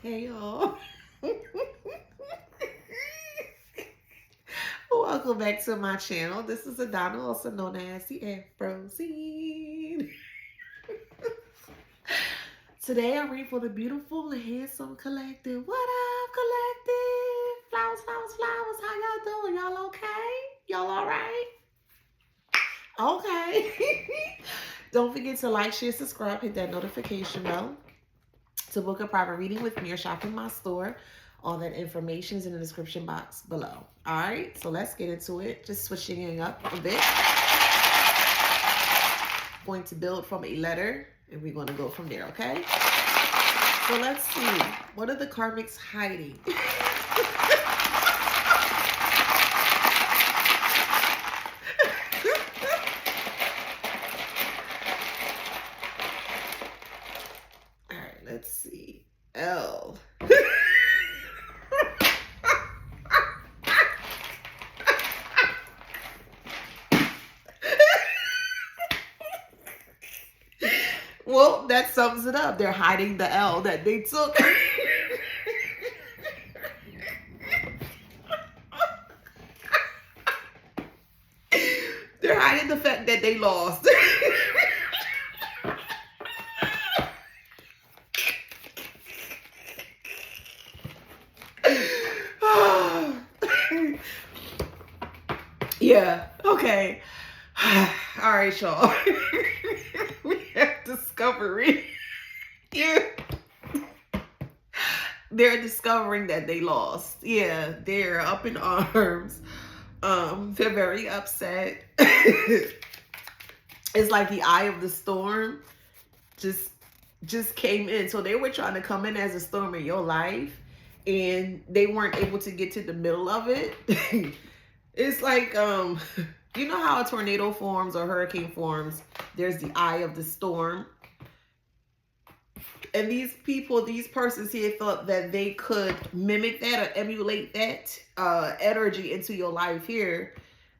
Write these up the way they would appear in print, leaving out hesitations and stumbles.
Hey y'all. Welcome back to my channel. This is Adana, also known as TheAfrozen. Today I'm reading for the beautiful and handsome collective. What up, collective? Flowers, flowers, flowers. How y'all doing? Y'all okay? Y'all alright? Okay. Don't forget to like, share, subscribe, hit that notification bell to book a private reading with me or shop in my store. All that information is in the description box below. All right, so let's get into it. Just switching it up a bit. Going to build from a letter, and we're going to go from there, okay? So let's see. What are the karmics hiding? All right, let's see. L. Well, that sums it up. They're hiding the L that they took. They're hiding the fact that they lost. Yeah, okay. All right, y'all. We have discovery. Yeah. They're discovering that they lost. Yeah, they're up in arms. They're very upset. It's like the eye of the storm just came in. So they were trying to come in as a storm in your life, and they weren't able to get to the middle of it. It's like you know how a tornado forms or hurricane forms? There's the eye of the storm. And these people, these persons here thought that they could mimic that or emulate that energy into your life here.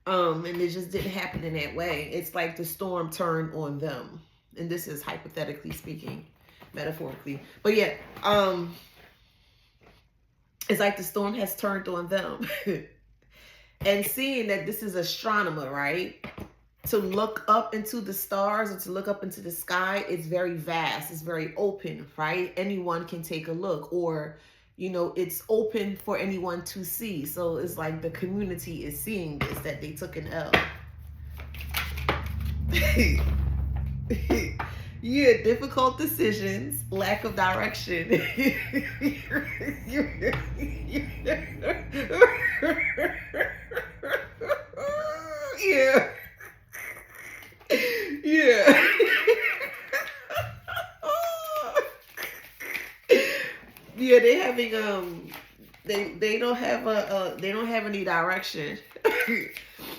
And it just didn't happen in that way. It's like the storm turned on them. And this is hypothetically speaking, metaphorically. But yeah, it's like the storm has turned on them. And seeing that this is astronomer, right? To look up into the stars or to look up into the sky, it's very vast. It's very open, right? Anyone can take a look, or, you know, it's open for anyone to see. So it's like the community is seeing this, that they took an L. Yeah, difficult decisions, lack of direction. Yeah. Yeah. Yeah, they having they don't have they don't have any direction.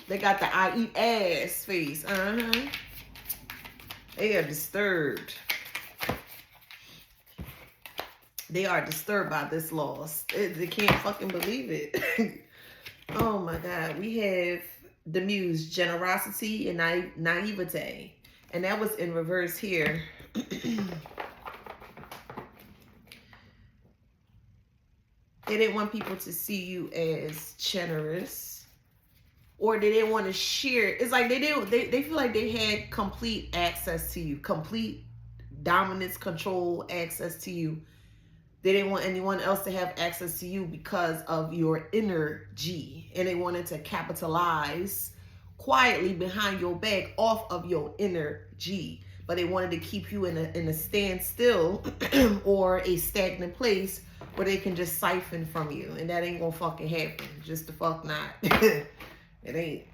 They got the I eat ass face. They are disturbed. They are disturbed by this loss. They can't fucking believe it. Oh my God. We have the muse, generosity and naivete. And that was in reverse here. They didn't want people to see you as generous, or they didn't want to share. It's like they feel like they had complete access to you, complete dominance, control, access to you. They didn't want anyone else to have access to you because of your energy, and they wanted to capitalize quietly behind your back off of your energy. But they wanted to keep you in a standstill or a stagnant place where they can just siphon from you, and that ain't gonna fucking happen. Just the fuck not. It ain't.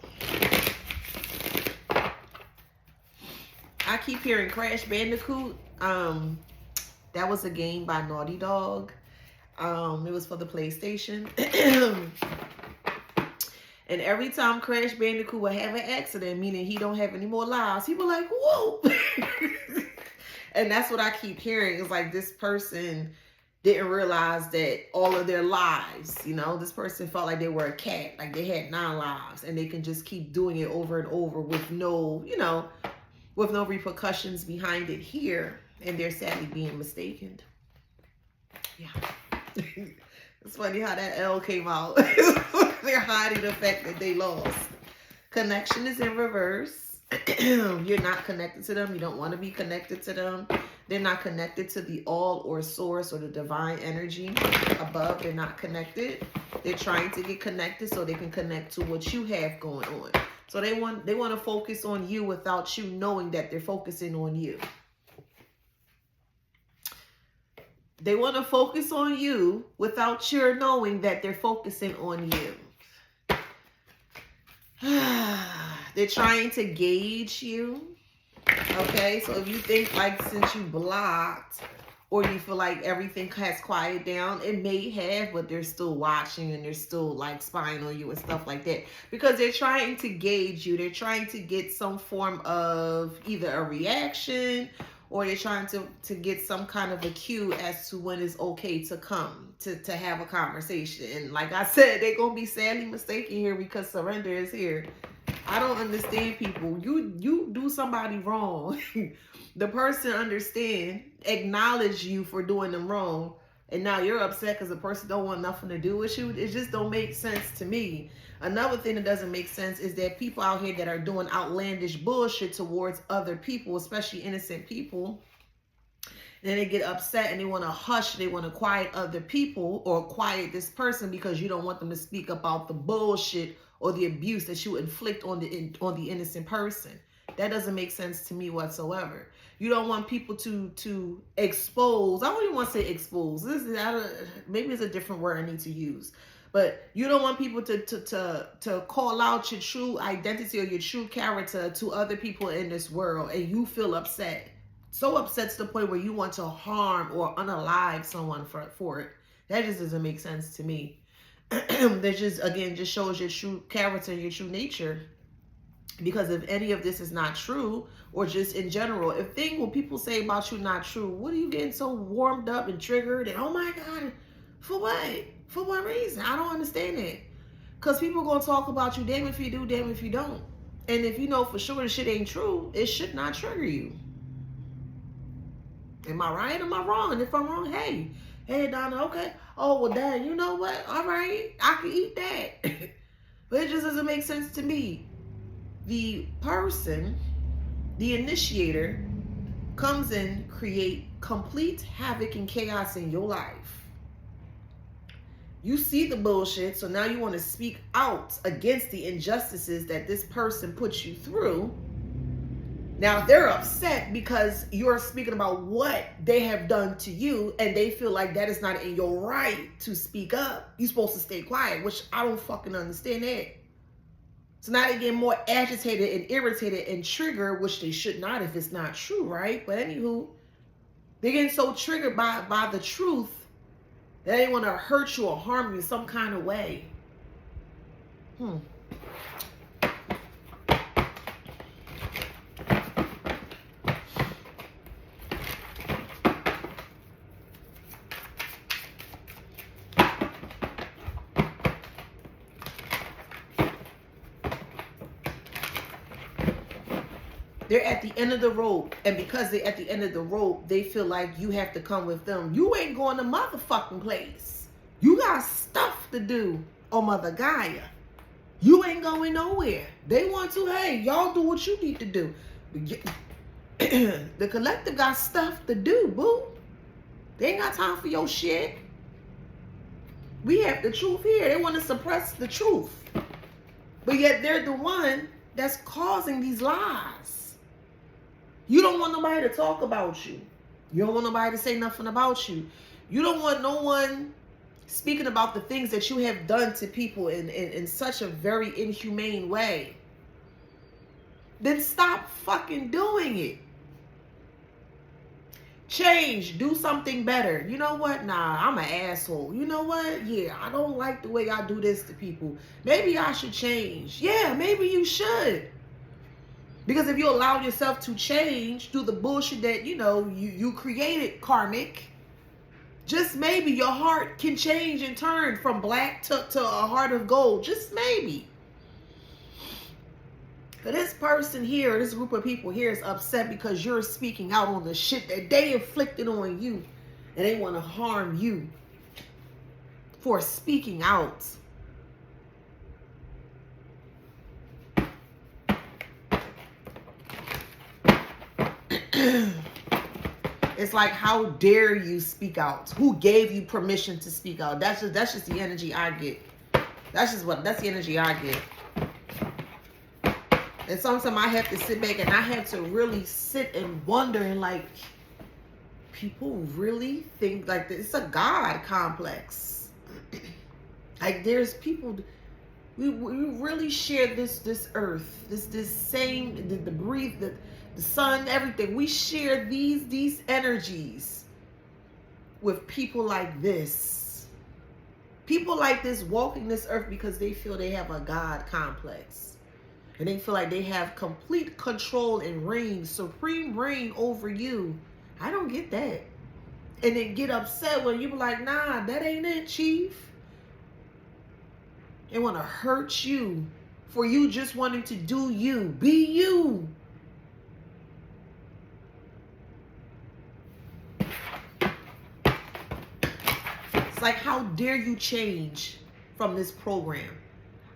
I keep hearing Crash Bandicoot. That was a game by Naughty Dog. It was for the PlayStation. And every time Crash Bandicoot would have an accident, meaning he don't have any more lives, he would like, whoa. And that's what I keep hearing. It's like this person didn't realize that all of their lives, you know, this person felt like they were a cat, like they had 9 lives, and they can just keep doing it over and over with no, you know, with no repercussions behind it here. And they're sadly being mistaken. Yeah. It's funny how that L came out. They're hiding the fact that they lost. Connection is in reverse. You're not connected to them. You don't want to be connected to them. They're not connected to the all or source or the divine energy above. They're not connected. They're trying to get connected so they can connect to what you have going on. So they want to focus on you without you knowing that they're focusing on you. They want to focus on you without your knowing that they're focusing on you. They're trying to gauge you. Okay, so if you think like since you blocked or you feel like everything has quieted down, it may have, but they're still watching and they're still like spying on you and stuff like that. Because they're trying to gauge you. They're trying to get some form of either a reaction or they're trying to get some kind of a cue as to when it's okay to come to have a conversation. And like I said, they're going to be sadly mistaken here because surrender is here. I don't understand people. You do somebody wrong. The person understand, acknowledge you for doing them wrong. And now you're upset because the person don't want nothing to do with you. It just don't make sense to me. Another thing that doesn't make sense is that people out here that are doing outlandish bullshit towards other people, especially innocent people, then they get upset and they want to hush, they want to quiet other people or quiet this person because you don't want them to speak about the bullshit or the abuse that you inflict on the innocent person. That doesn't make sense to me whatsoever. You don't want people to expose. I don't even want to say expose. Maybe it's a different word I need to use. But you don't want people to call out your true identity or your true character to other people in this world, and you feel upset. So upset to the point where you want to harm or unalive someone for it. That just doesn't make sense to me. That just, again, just shows your true character and your true nature. Because if any of this is not true, or just in general, if what people say about you not true, what are you getting so warmed up and triggered? And oh my God, for what? For what reason? I don't understand it. Because people are going to talk about you, damn if you do, damn if you don't. And if you know for sure the shit ain't true, it should not trigger you. Am I right? Am I wrong? And if I'm wrong, hey Donna, okay. Oh, well, Dad, you know what? All right, I can eat that. But it just doesn't make sense to me. The person, the initiator, comes in, create complete havoc and chaos in your life. You see the bullshit, so now you want to speak out against the injustices that this person puts you through. Now they're upset because you're speaking about what they have done to you, and they feel like that is not in your right to speak up. You're supposed to stay quiet, which I don't fucking understand that. So now they get more agitated and irritated and triggered, which they should not if it's not true, right? But anywho, they're getting so triggered by the truth that they want to hurt you or harm you in some kind of way. They're at the end of the rope, and because they're at the end of the rope, they feel like you have to come with them. You ain't going to motherfucking place. You got stuff to do, oh Mother Gaia. You ain't going nowhere. They want to, hey, y'all do what you need to do. The collective got stuff to do, boo. They ain't got time for your shit. We have the truth here. They want to suppress the truth. But yet they're the one that's causing these lies. You don't want nobody to talk about you. You don't want nobody to say nothing about you. You don't want no one speaking about the things that you have done to people in such a very inhumane way. Then stop fucking doing it. Change. Do something better. You know what? Nah, I'm an asshole. You know what? Yeah, I don't like the way I do this to people. Maybe I should change. Yeah, maybe you should. Because if you allow yourself to change through the bullshit that, you created, karmic, just maybe your heart can change and turn from black to a heart of gold. Just maybe. But this person here, this group of people here is upset because you're speaking out on the shit that they inflicted on you. And they want to harm you for speaking out. It's like, how dare you speak out? Who gave you permission to speak out? That's just the energy I get. That's the energy I get. And sometimes I have to sit back and I have to really sit and wonder, and like, people really think like this. It's a God complex. Like, there's people, we really share this earth, this same, the breathe, the sun, everything. We share these energies with people like this. People like this walking this earth because they feel they have a God complex. And they feel like they have complete control and reign, supreme reign over you. I don't get that. And then get upset when you be like, nah, that ain't it, chief. They want to hurt you for you just wanting to do you. Be you. It's like, how dare you change from this program?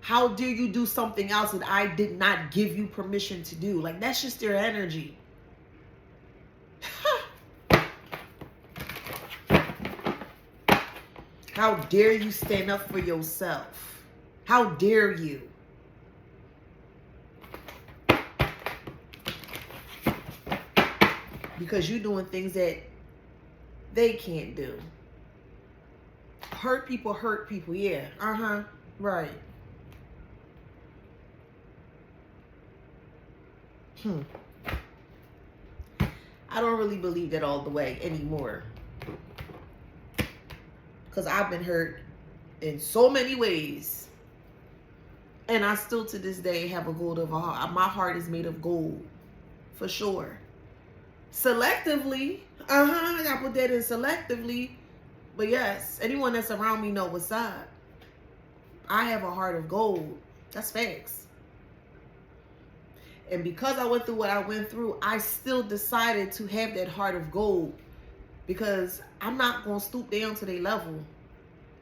How dare you do something else that I did not give you permission to do? Like, that's just their energy. How dare you stand up for yourself? How dare you? Because you're doing things that they can't do. Hurt people, yeah. Right. I don't really believe that all the way anymore. Because I've been hurt in so many ways. And I still to this day have a gold of a heart. My heart is made of gold. For sure. Selectively. I gotta put that in selectively. But yes, anyone that's around me know what's up. I have a heart of gold. That's facts. And because I went through what I went through, I still decided to have that heart of gold. Because I'm not going to stoop down to their level.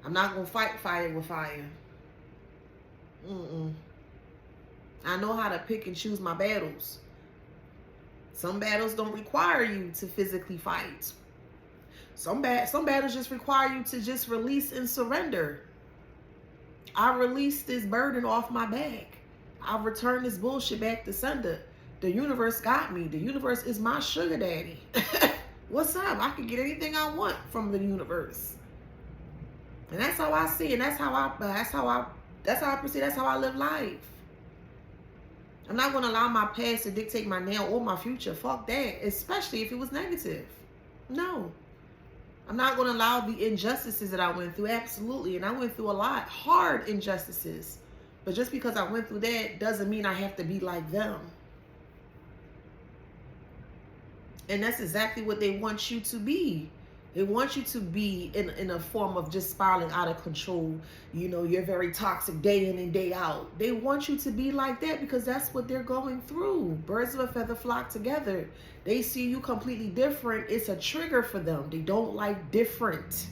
I'm not going to fight fire with fire. I know how to pick and choose my battles. Some battles don't require you to physically fight. Some battles just require you to just release and surrender. I released this burden off my back. I've returned this bullshit back to sender. The universe got me. The universe is my sugar daddy. What's up? I can get anything I want from the universe. And that's how I see it. And that's how I perceive. That's how I live life. I'm not going to allow my past to dictate my now or my future. Fuck that. Especially if it was negative. No. I'm not going to allow the injustices that I went through. Absolutely. And I went through a lot. Hard injustices. But just because I went through that doesn't mean I have to be like them. And that's exactly what they want you to be. They want you to be in a form of just spiraling out of control. You know, you're very toxic day in and day out. They want you to be like that because that's what they're going through. Birds of a feather flock together. They see you completely different. It's a trigger for them. They don't like different.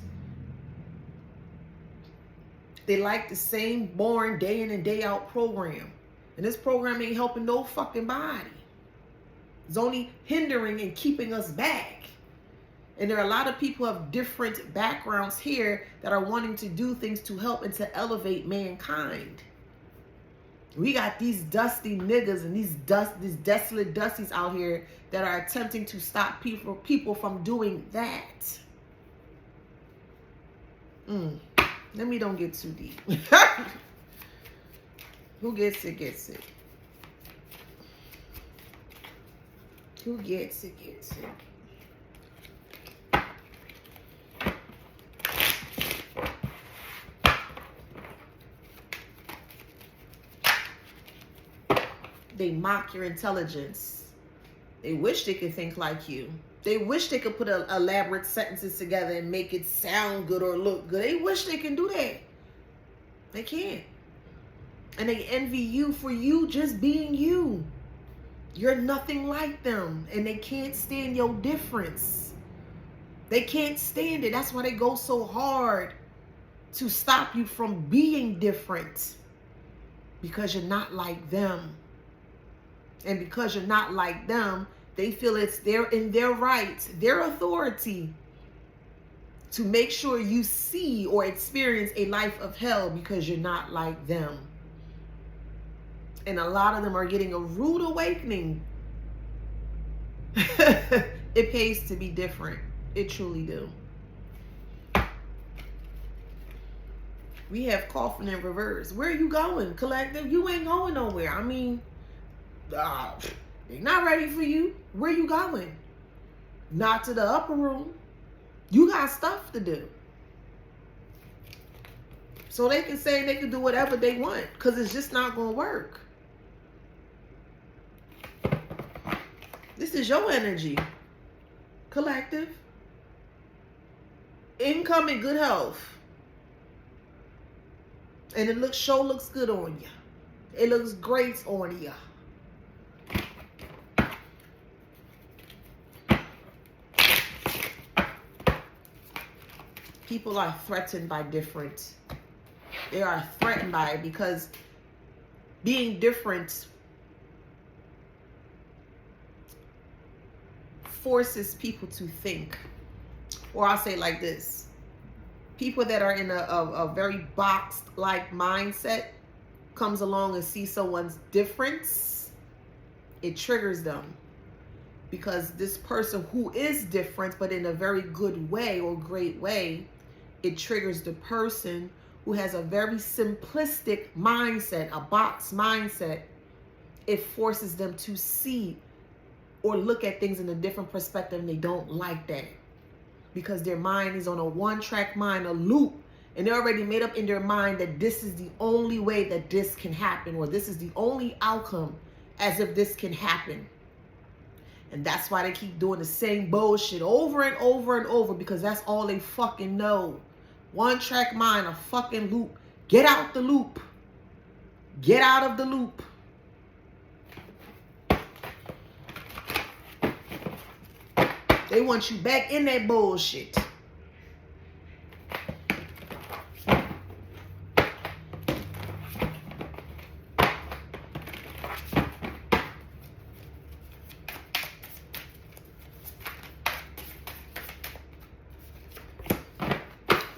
They like the same boring day in and day out program. And this program ain't helping no fucking body. It's only hindering and keeping us back. And there are a lot of people of different backgrounds here that are wanting to do things to help and to elevate mankind. We got these dusty niggas and these desolate dusties out here that are attempting to stop people from doing that. Let me don't get too deep. Who gets it, gets it. Who gets it, gets it. They mock your intelligence. They wish they could think like you. They wish they could put elaborate sentences together and make it sound good or look good. They wish they can do that. They can't. And they envy you for you just being you. You're nothing like them. And they can't stand your difference. They can't stand it. That's why they go so hard to stop you from being different, because you're not like them. And because you're not like them, they feel it's in their rights, their authority, to make sure you see or experience a life of hell because you're not like them. And a lot of them are getting a rude awakening. It pays to be different. It truly do. We have coughing in reverse. Where are you going, collective? You ain't going nowhere. I mean, they're not ready for you. Where you going? Not to the upper room. You got stuff to do. So they can say they can do whatever they want, because it's just not going to work. This is your energy, collective. Income and good health. And it looks good on you. It looks great on you. People are threatened by different. They are threatened by it because being different forces people to think. Or I'll say it like this. People that are in a very boxed-like mindset comes along and see someone's difference, it triggers them. Because this person who is different, but in a very good way or great way, it triggers the person who has a very simplistic mindset, a box mindset. It forces them to see or look at things in a different perspective, and they don't like that. Because their mind is on a one-track mind, a loop. And they're already made up in their mind that this is the only way that this can happen, or this is the only outcome, as if this can happen. And that's why they keep doing the same bullshit over and over and over, because that's all they fucking know. One-track mind, a fucking loop. Get out the loop. Get out of the loop. They want you back in that bullshit.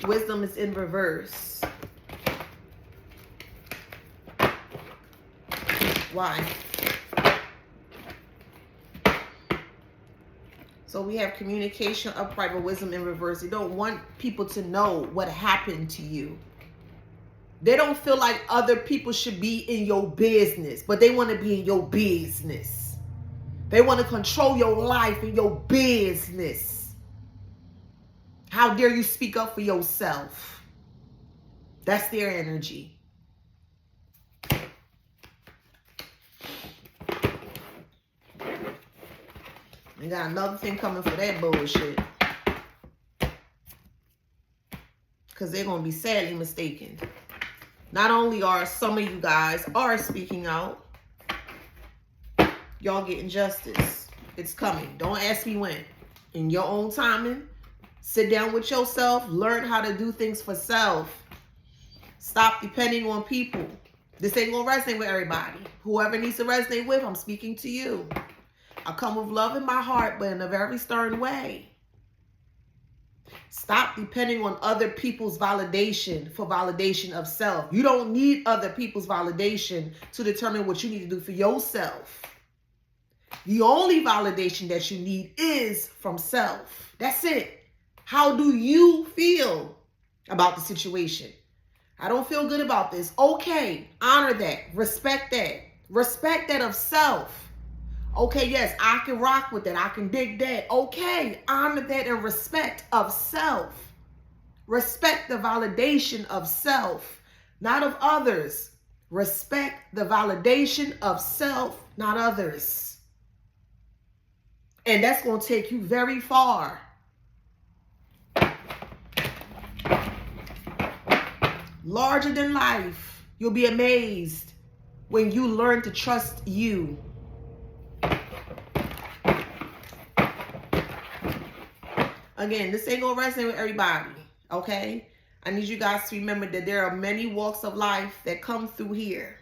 Wisdom is in reverse. Why? So we have communication upright, but wisdom in reverse. They don't want people to know what happened to you. They don't feel like other people should be in your business, but they want to be in your business. They want to control your life and your business. How dare you speak up for yourself? That's their energy. They got another thing coming for that bullshit. Because they're going to be sadly mistaken. Not only are some of you guys are speaking out, y'all getting justice. It's coming. Don't ask me when. In your own timing, sit down with yourself. Learn how to do things for self. Stop depending on people. This ain't going to resonate with everybody. Whoever needs to resonate with, I'm speaking to you. I come with love in my heart, but in a very stern way. Stop depending on other people's validation for validation of self. You don't need other people's validation to determine what you need to do for yourself. The only validation that you need is from self. That's it. How do you feel about the situation? I don't feel good about this. Okay, honor that. Respect that. Respect that of self. Okay, yes, I can rock with that. I can dig that. Okay, honor that and respect of self. Respect the validation of self, not of others. Respect the validation of self, not others. And that's going to take you very far. Larger than life. You'll be amazed when you learn to trust you. Again, this ain't gonna resonate with everybody, okay? I need you guys to remember that there are many walks of life that come through here.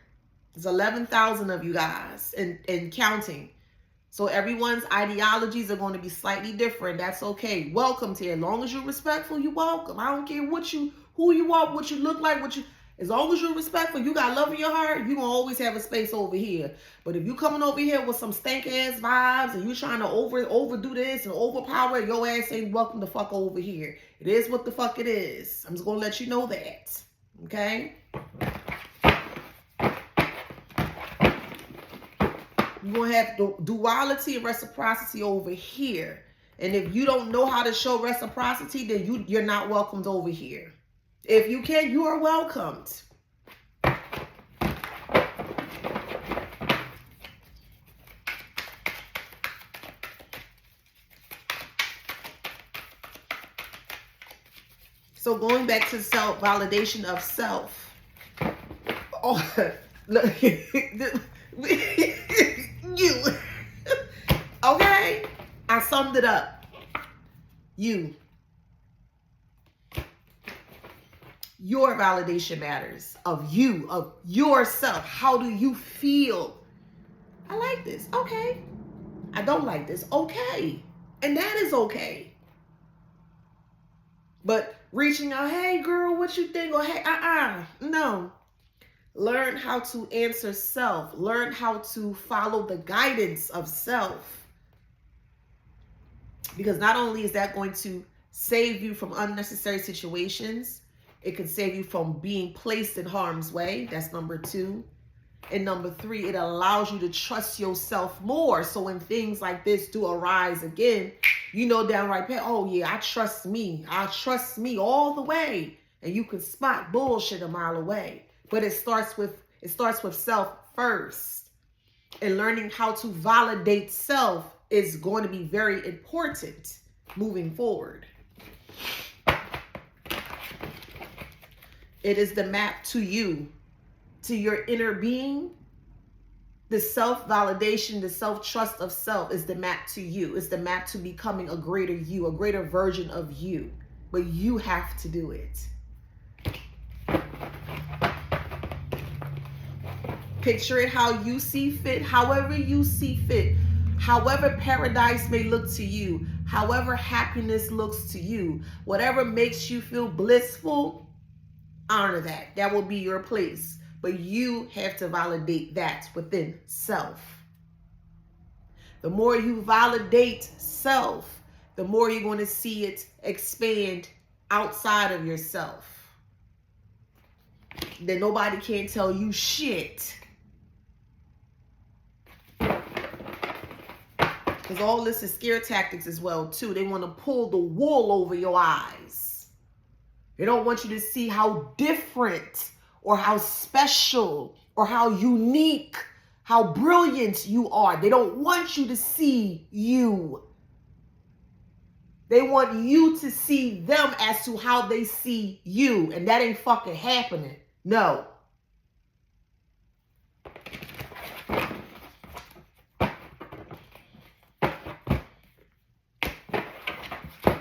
There's 11,000 of you guys and counting. So everyone's ideologies are going to be slightly different. That's okay. Welcome to it. As long as you're respectful, you're welcome. I don't care who you are, what you look like, as long as you're respectful, you got love in your heart, you're going to always have a space over here. But if you coming over here with some stank ass vibes and you trying to overdo this and overpower, your ass ain't welcome the fuck over here. It is what the fuck it is. I'm just going to let you know that. Okay? You're going to have duality and reciprocity over here. And if you don't know how to show reciprocity, then you're not welcomed over here. If you can, you are welcomed. So going back to validation of self. Oh, look. You. Okay? I summed it up. You. Your validation matters. Of you. Of yourself. How do you feel? I like this. Okay. I don't like this. Okay. And that is okay. But reaching out, hey girl, what you think? Or hey, no. Learn how to answer self. Learn how to follow the guidance of self. Because not only is that going to save you from unnecessary situations, it can save you from being placed in harm's way. That's number 2. And number 3, it allows you to trust yourself more. So when things like this do arise again, you know downright, oh yeah, I trust me. I trust me all the way. And you can spot bullshit a mile away. But it starts with self first. And learning how to validate self is going to be very important moving forward. It is the map to you, to your inner being. The self-validation, the self-trust of self is the map to you. It's the map to becoming a greater you, a greater version of you. But you have to do it. Picture it how you see fit, however you see fit. However paradise may look to you, however happiness looks to you, whatever makes you feel blissful, honor that. That will be your place. But you have to validate that within self. The more you validate self, the more you're going to see it expand outside of yourself. Then nobody can tell you shit. Because all this is scare tactics as well, too. They want to pull the wool over your eyes. They don't want you to see how different or how special or how unique, how brilliant you are. They don't want you to see you. They want you to see them as to how they see you. And that ain't fucking happening. No.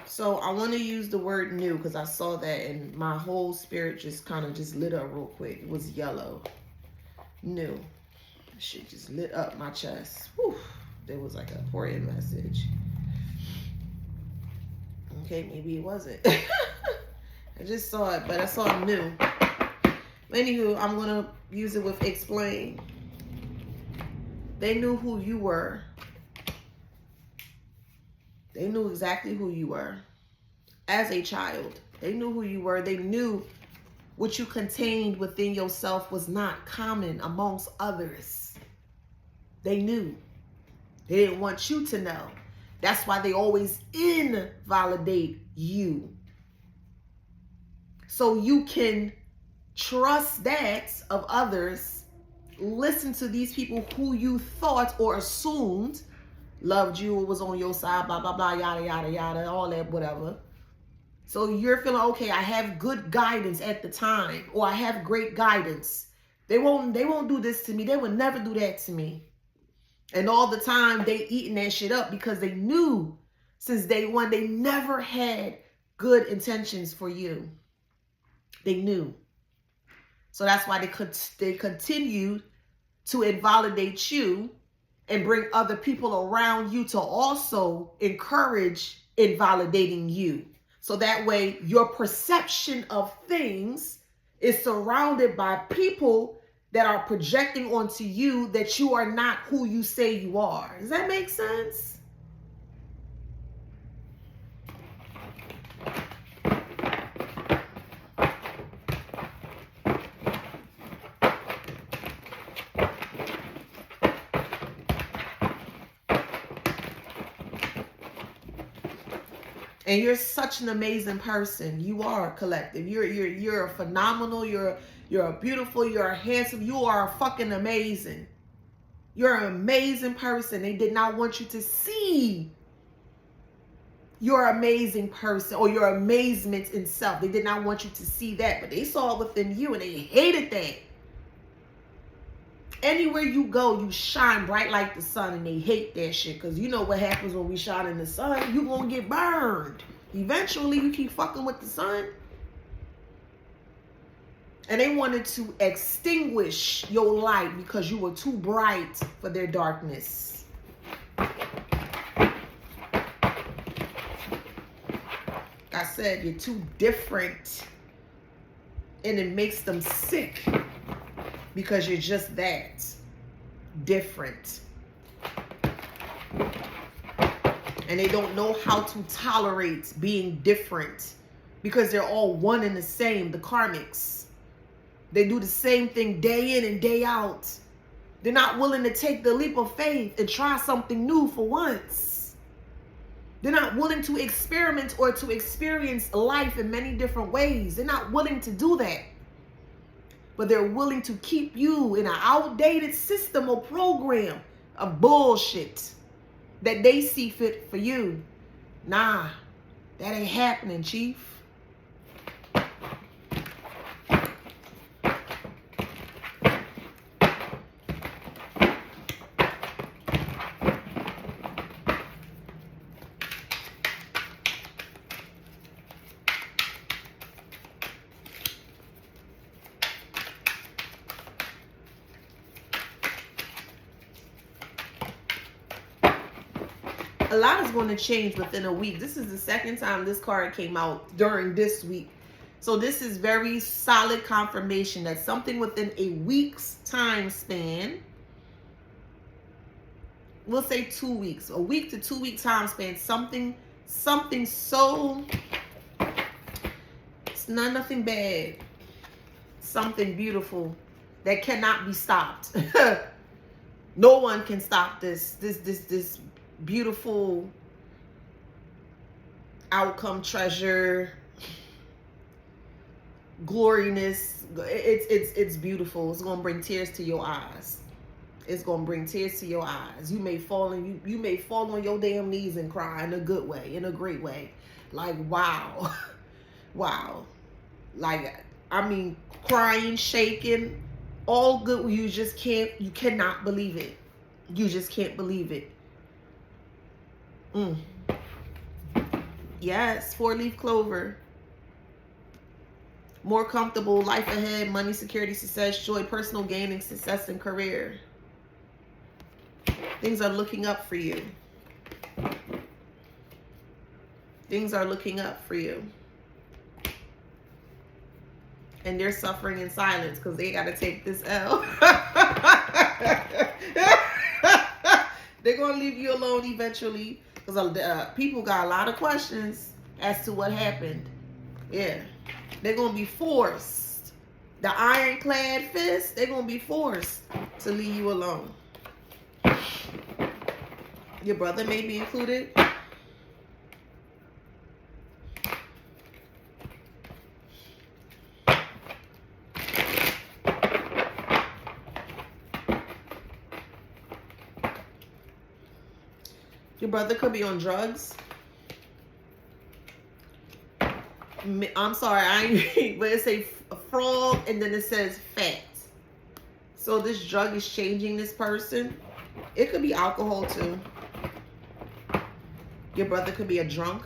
So I want to use the word new because I saw that and my whole spirit just kind of just lit up real quick. It was yellow. New. Shit just lit up my chest. Whew. There was like a important message. Okay, maybe it wasn't. I just saw it, but I saw new. Anywho, I'm going to use it with explain. They knew who you were. They knew exactly who you were. As a child, they knew who you were. They knew what you contained within yourself was not common amongst others. They knew. They didn't want you to know. That's why they always invalidate you. So you can trust that of others. Listen to these people who you thought or assumed loved you or was on your side, blah, blah, blah, yada, yada, yada, all that, whatever. So you're feeling, okay, I have good guidance at the time, or I have great guidance. They won't do this to me. They would never do that to me. And all the time they eating that shit up because they knew Since day one, they never had good intentions for you. They knew. So that's why they continued to invalidate you and bring other people around you to also encourage invalidating you. So that way your perception of things is surrounded by people that are projecting onto you that you are not who you say you are. Does that make sense? And you're such an amazing person. You are, collective. You're phenomenal. You're beautiful. You're handsome. You are fucking amazing. You're an amazing person. They did not want you to see your amazing person or your amazement in self. They did not want you to see that, but they saw it within you and they hated that. Anywhere you go, you shine bright like the sun, and they hate that shit because you know what happens when we shine in the sun. You gonna get burned. Eventually, you keep fucking with the sun. And they wanted to extinguish your light because you were too bright for their darkness. I said, you're too different. And it makes them sick because you're just that different. And they don't know how to tolerate being different because they're all one and the same, the karmics. They do the same thing day in and day out. They're not willing to take the leap of faith and try something new for once. They're not willing to experiment or to experience life in many different ways. They're not willing to do that. But they're willing to keep you in an outdated system or program of bullshit that they see fit for you. Nah, that ain't happening, Chief. A lot is going to change within a week. This is the second time this card came out during this week. So this is very solid confirmation that something within a week's time span, we'll say 2 weeks, a week to 2 week time span, something so, it's nothing bad, something beautiful that cannot be stopped. No one can stop this beautiful outcome, treasure, gloriness. It's beautiful. It's gonna bring tears to your eyes. It's gonna bring tears to your eyes. You may fall and you may fall on your damn knees and cry in a good way, in a great way. Like, wow. Wow. Like, I mean, crying, shaking, all good. You cannot believe it. You just can't believe it. Yes, 4-leaf clover. More comfortable, life ahead, money, security, success, joy, personal gaining, success, and career. Things are looking up for you. Things are looking up for you. And they're suffering in silence because they got to take this L. They're going to leave you alone eventually. Because people got a lot of questions as to what happened. Yeah. They're going to be forced. The ironclad fist, they're going to be forced to leave you alone. Your brother may be included. Your brother could be on drugs. I'm sorry, I ain't, but it's a frog and then it says fat. So this drug is changing this person. It could be alcohol too. Your brother could be a drunk.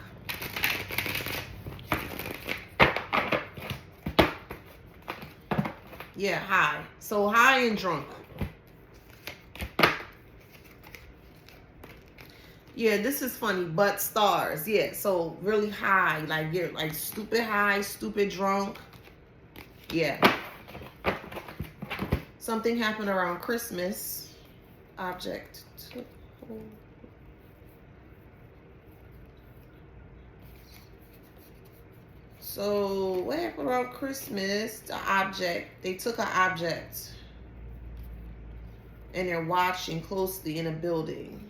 Yeah, high. So high and drunk. Yeah, this is funny, but stars. Yeah, so really high. Like you're like stupid high, stupid drunk. Yeah. Something happened around Christmas. Object. So what happened around Christmas? The object. They took an object. And they're watching closely in a building.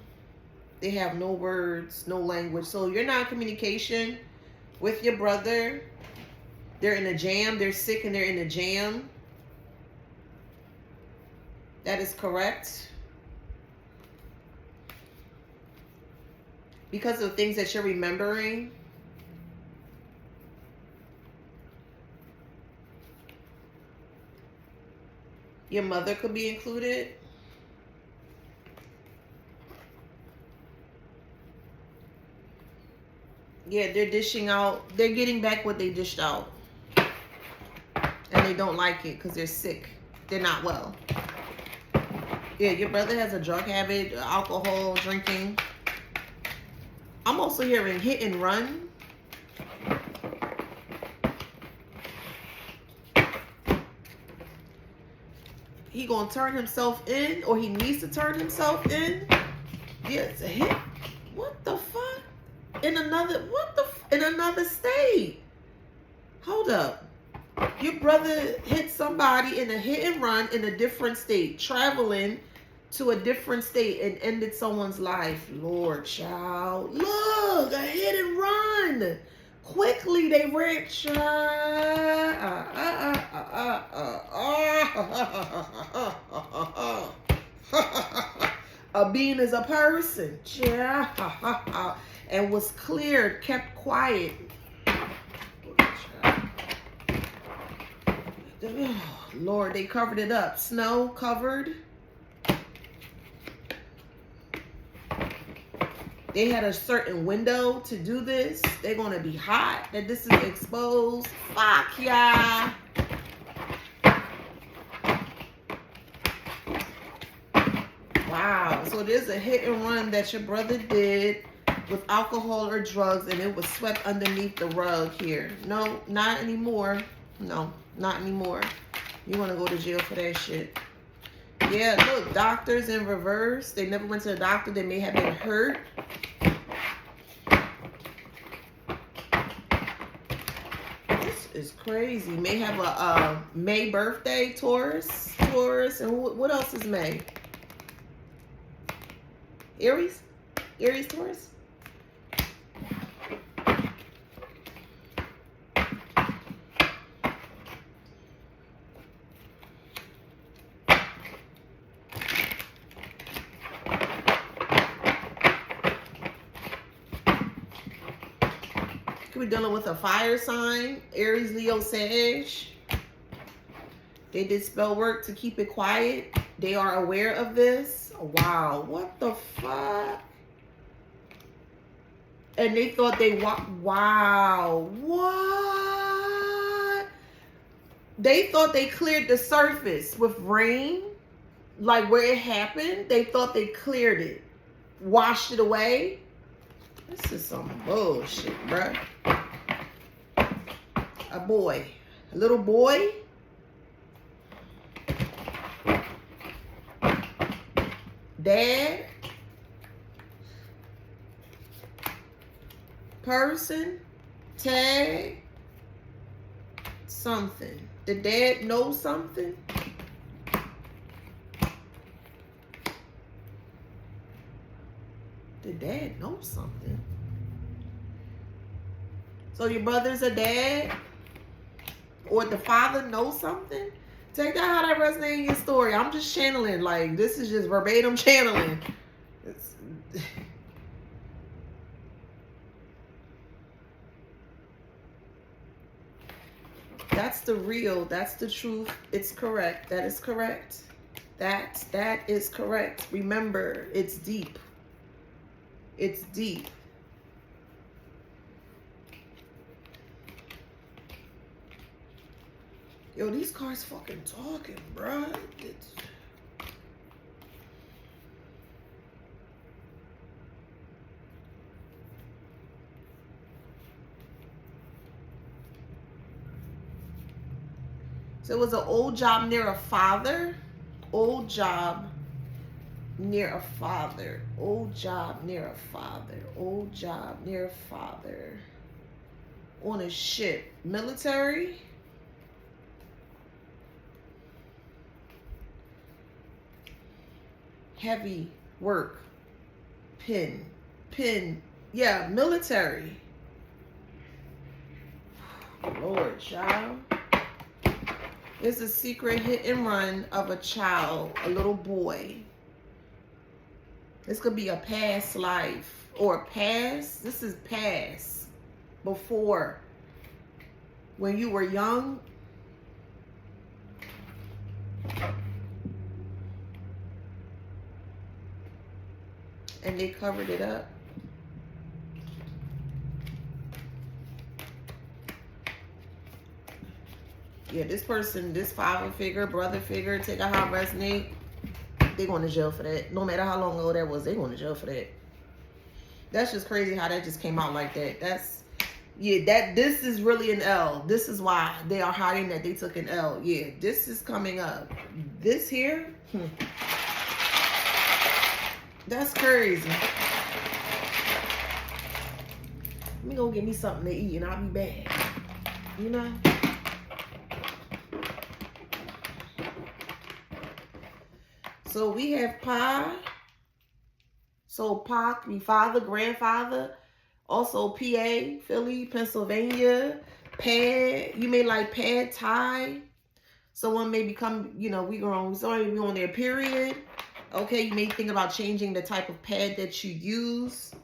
They have no words, no language. So you're not in communication with your brother. They're in a jam. They're sick and they're in a jam. That is correct. Because of things that you're remembering. Your mother could be included. Yeah, they're dishing out. They're getting back what they dished out. And they don't like it because they're sick. They're not well. Yeah, your brother has a drug habit, alcohol, drinking. I'm also hearing hit and run. He gonna turn himself in, or he needs to turn himself in. Yeah, it's a hit. What the fuck? In another, in another state. Hold up. Your brother hit somebody in a hit and run in a different state, traveling to a different state and ended someone's life. Lord, child. Look, a hit and run. Quickly, they ran. A being is a person. And was cleared, kept quiet. Lord, they covered it up. Snow covered. They had a certain window to do this. They're going to be hot. That this is exposed. Fuck yeah. Wow. So there's a hit and run that your brother did with alcohol or drugs, and it was swept underneath the rug here. No, not anymore. No, not anymore. You want to go to jail for that shit. Yeah, look, doctors in reverse. They never went to the doctor. They may have been hurt. This is crazy. May have a May birthday, Taurus. And what else is May? Aries? Aries, Taurus? We're dealing with a fire sign, Aries, Leo, Sag. They did spell work to keep it quiet. They are aware of this. Wow, what the fuck? And they thought they wow, what? They thought they cleared the surface with rain, like where it happened. They thought they cleared it, washed it away. This is some bullshit, bruh. A boy. A little boy. Dad. Person. Tag. Something. The dad knows something. The dad knows something. So your brother's a dad? Or the father knows something? Take that how that resonates in your story. I'm just channeling. Like, this is just verbatim channeling. That's the real. That's the truth. It's correct. That is correct. That is correct. Remember, it's deep. It's deep. Yo, these cars fucking talking, bruh. So it was an old job near a father. Old job near a father. Old job near a father. Old job near a father. On a ship. Military. Heavy work. Pin. Yeah, military. Lord, child. There's a secret hit and run of a child, a little boy. This could be a past life or past. This is past. Before. When you were young. And they covered it up. Yeah, this person, this father figure, brother figure, take out how it resonate, they going to jail for that. No matter how long ago that was, they going to jail for that. That's just crazy how that just came out like that. That's, yeah, this is really an L. This is why they are hiding that they took an L. Yeah, this is coming up. This here, that's crazy. Let me go get me something to eat and I'll be back. You know? So we have Pa. So Pa can be father, grandfather. Also PA, Philly, Pennsylvania. Pad. You may like pad Thai. Someone may become, you know, somebody may be on their period. Okay, you may think about changing the type of pad that you use.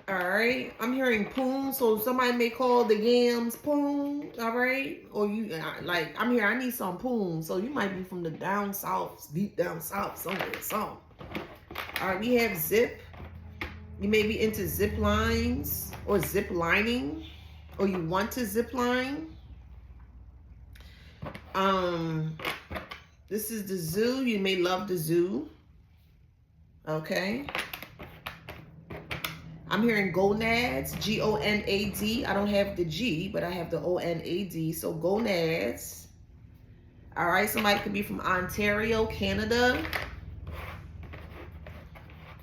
All right, I'm hearing poon, so somebody may call the yams poon, all right? Or you, like, I'm here, I need some poon, so you might be from the down south, deep down south, somewhere, something. All right, we have zip. You may be into zip lines or zip lining, or you want to zip line. This is the zoo. You may love the zoo. Okay. I'm hearing gonads, G-O-N-A-D. I don't have the G, but I have the O-N-A-D. So gonads. All right, somebody could be from Ontario, Canada.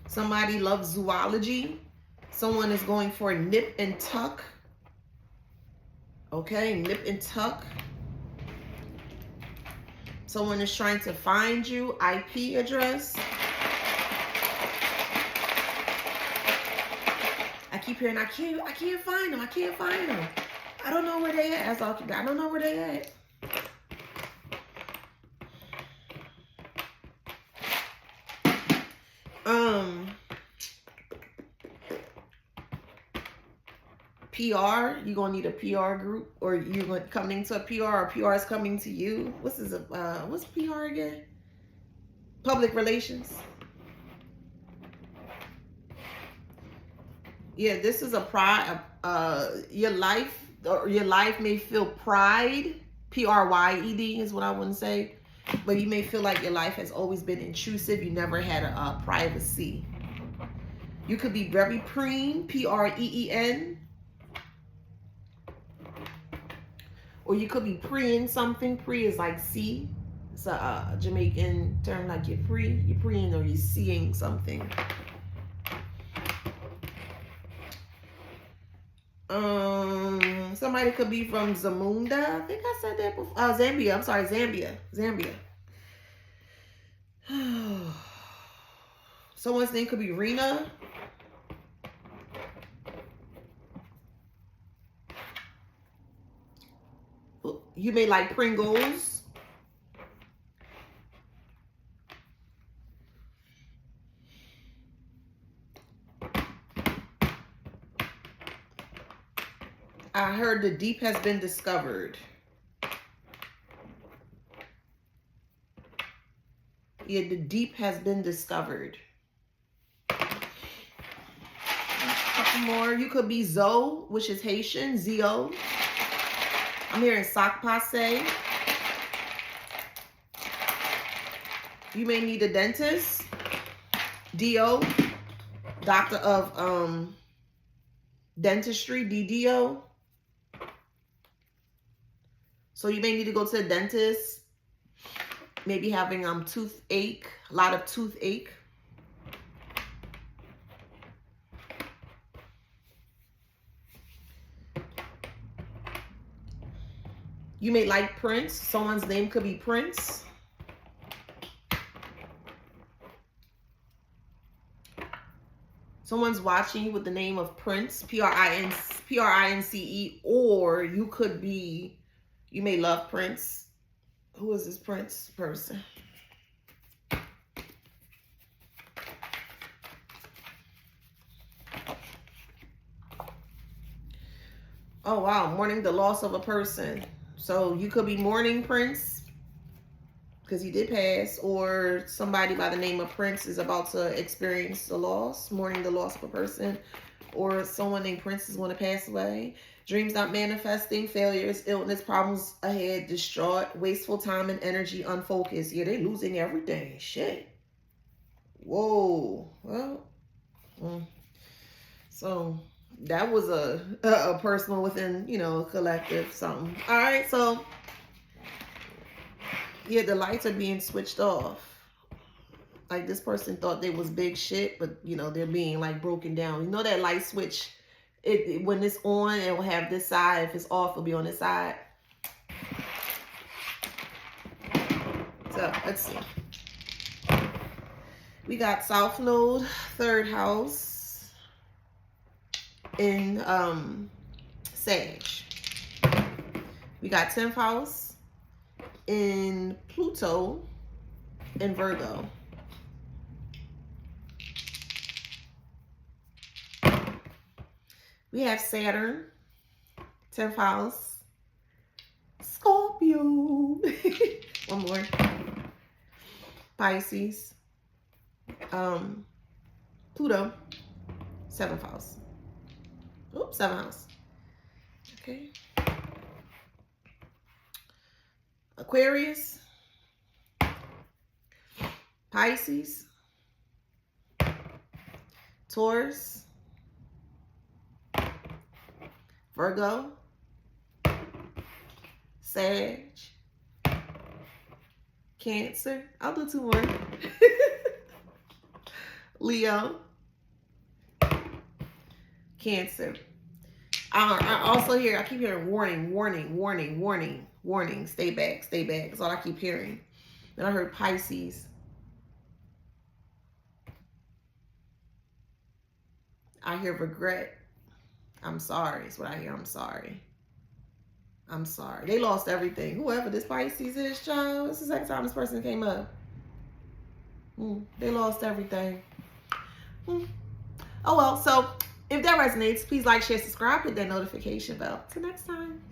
Somebody loves zoology. Someone is going for a nip and tuck. Okay, nip and tuck. Someone is trying to find you, IP address. I keep hearing, I can't find them. I can't find them. I don't know where they at. I don't know where they at. PR, you're gonna need a PR group, or you're going to come into a PR, or PR is coming to you. What's PR again? Public relations. Yeah, this is a pride. Your life may feel pride. P-R-Y-E-D is what I want to say. But you may feel like your life has always been intrusive. You never had a privacy. You could be very preen, P-R-E-E-N. Or you could be preen something. Pre is like see. It's a Jamaican term, like you're preen, or you're seeing something. Somebody could be from Zamunda. I think I said that before. Zambia. I'm sorry, Zambia. Someone's name could be Rena. You may like Pringles. I heard the deep has been discovered. Yeah, the deep has been discovered. A couple more. You could be Zo, which is Haitian. Zio. I'm hearing sock passe. You may need a dentist. DO. Doctor of dentistry. DDO. So you may need to go to a dentist. Maybe having toothache. A lot of toothache. You may like Prince. Someone's name could be Prince. Someone's watching you with the name of Prince, Prince, or you could be, you may love Prince. Who is this Prince person? Oh, wow. Mourning the loss of a person. So you could be mourning Prince because he did pass, or somebody by the name of Prince is about to experience the loss, mourning the loss of a person, or someone named Prince is going to pass away. Dreams not manifesting, failures, illness, problems ahead, distraught, wasteful time and energy, unfocused. Yeah, they losing everything. Shit. Whoa. Well, so that was a personal within, you know, a collective something. All right, so yeah, the lights are being switched off. Like this person thought they was big shit, but you know, they're being like broken down. You know that light switch, when it's on, it will have this side. If it's off, it'll be on this side. So let's see. We got South Node, 3rd house in Sag. We got 10th house in Pluto in Virgo. We have Saturn, 10th house, Scorpio. One more. Pisces, Pluto, 7th house. Oops, 7th house. Okay. Aquarius, Pisces, Taurus, Virgo, Sag, Cancer. I'll do 2 more. Leo, Cancer. I also hear, I keep hearing warning, warning, warning, warning, warning. Stay back, stay back. That's all I keep hearing. Then I heard Pisces. I hear regret. I'm sorry. Is what I hear. I'm sorry. I'm sorry. They lost everything. Whoever this Pisces is, child. This is the second time this person came up. They lost everything. Oh well. So if that resonates, please like, share, subscribe, hit that notification bell. Till next time.